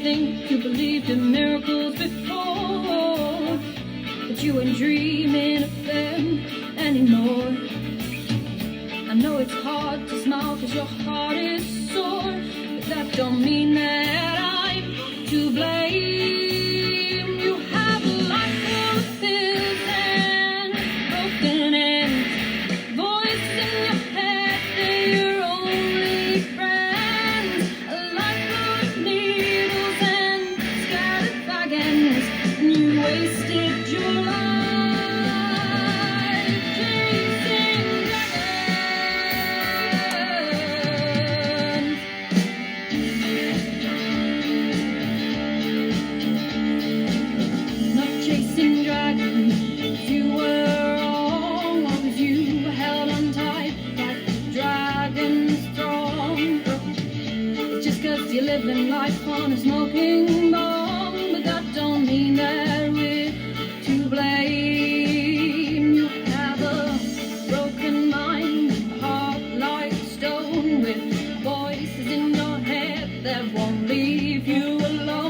think you believed in miracles before, but you ain't dreaming of them anymore. I know it's hard to smile cause your heart is sore, but that don't mean that I'm to blame. You have a life full of fears and broken ends, voice in your head, they're your only friends. A life full of needles and scattered wagons, and you wasted your life chasing dragons. Not chasing dragons, you were wrong, long as you held on tight like the dragon's throng. It's just cause you're living life on a smoking bomb, but that don't mean that we're to blame. You have a broken mind, a heart like stone, with voices in your head that won't leave you alone.